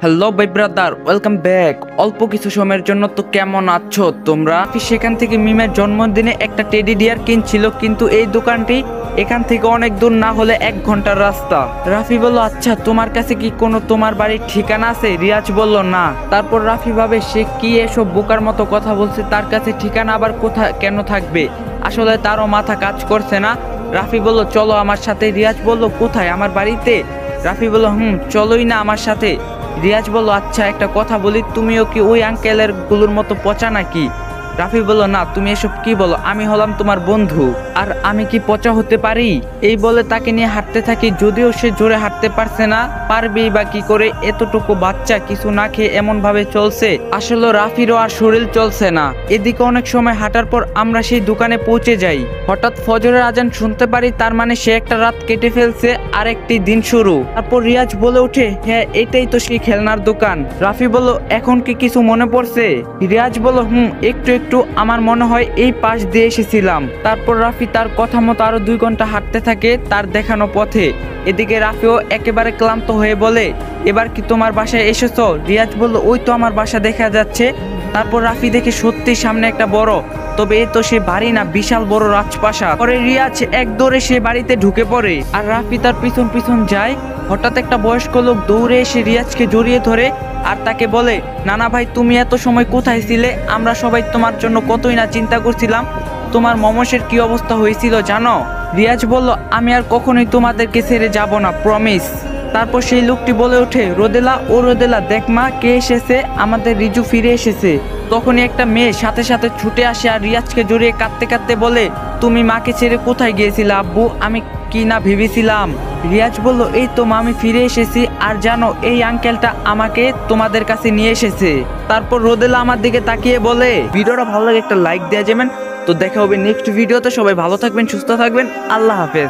Hello ভাই brother, welcome back. অল্প কিছু সময়ের জন্য তো কেমন আছো তোমরা? সেখান থেকে মিমের জন্মদিনে একটা টেডি ডিয়ার কিনছিল, কিন্তু এই দোকানটি এখান থেকে অনেক দূর, না হলে 1 ঘন্টার রাস্তা। রাফি বলল, আচ্ছা তোমার কাছে কি কোনো তোমার বাড়ির ঠিকানা আছে? রিয়াজ বলল না। তারপর রাফি ভাবে সে কি এসব বোকার মতো কথা বলছে, তার কাছে ঠিকানা আবার কোথায় কেন থাকবে? আসলে তারও মাথা কাজ করছে না। রাফি বলল, চলো আমার সাথে। রিয়াজ বলল, কোথায়? আমার বাড়িতে। রাফি বলল, চলোই না আমার সাথে। রিয়াজ বলল, আচ্ছা একটা কথা বলি, তুমিও কি ওই আঙ্কেলের গুলোর মতো পচা নাকি? রাফি বলল, না তুমি এসব কি বলো, আমি হলাম তোমার বন্ধু, আর আমি কি পচা হতে পারি? এই বলে তাকে নিয়ে হাঁটতে থাকি, যদিও সে জোরে হাঁটতে পারছে না, পারবেই বা কি করে? এতটুকু বাচ্চা কিছু না খেয়ে এমন ভাবে চলছে। আসলে রাফিরও আর শরীর চলছে না। এদিকে অনেক সময় হাঁটার পর আমরা সেই দোকানে পৌঁছে যাই। হঠাৎ ফজরের আজান শুনতে পারি, তার মানে সে একটা রাত কেটে ফেলছে, আর একটি দিন শুরু। তারপর রিয়াজ বলে ওঠে, হ্যাঁ এটাই তো সেই খেলনার দোকান। রাফি বলল, এখন কি কিছু মনে পড়ছে? রিয়াজ বলল, একটু একটু, আমার মনে হয় এই পাশ দিয়ে এসেছিলাম। তারপর রাফি তার কথা মতো আরো 2 ঘন্টা হাঁটতে থাকে তার দেখানো পথে। এদিকে রাফিও একেবারে ক্লান্ত হয়ে বলে, এবার কি তোমার বাসায় এসেছো? রিয়াজ বলল, ওই তো আমার বাসা দেখা যাচ্ছে। তারপর রাফি দেখে সত্যি সামনে একটা বড়, তবে এ তো সে বাড়ি না, বিশাল বড় রাজপ্রাসাদ। পরে রিয়াজ এক দৌড়ে সে বাড়িতে ঢুকে পড়ে, আর রাফি তার পিছন পিছন যায়। হঠাৎ একটা বয়স্ক লোক দৌড়ে এসে রিয়াজকে জড়িয়ে ধরে আর তাকে বলে, নানা ভাই তুমি এত সময় কোথায় ছিলে? আমরা সবাই তোমার জন্য কতই না চিন্তা করছিলাম। তোমার মমসের কি অবস্থা হয়েছিল জানো? রিয়াজ বলল, আমি আর কখনোই তোমাদেরকে ছেড়ে যাব না, প্রমিস। তারপর সেই লোকটি বলে ওঠে, রোদেলা, ও রোদেলা দেখ মা কে এসেছে, আমাদের রিজু ফিরে এসেছে। তখনই একটা মেয়ে সাথে সাথে ছুটে আসে আর রিয়াজকে জড়িয়ে কাঁদতে কাঁদতে বলে, তুমি মাকে ছেড়ে কোথায় গিয়েছিলে আব্বু? আমি কি না ভেবেছিলাম। রিয়াজ বলল, এই তো মা আমি ফিরে এসেছি, আর জানো এই আঙ্কেলটা আমাকে তোমাদের কাছে নিয়ে এসেছে। তারপর রোদেলা আমার দিকে তাকিয়ে বলে, ভিডিওটা ভালো লাগে একটা লাইক দেওয়া যাবেন। তো দেখা হবে নেক্সট ভিডিওতে। সবাই ভালো থাকবেন, সুস্থ থাকবেন, আল্লাহ হাফেজ।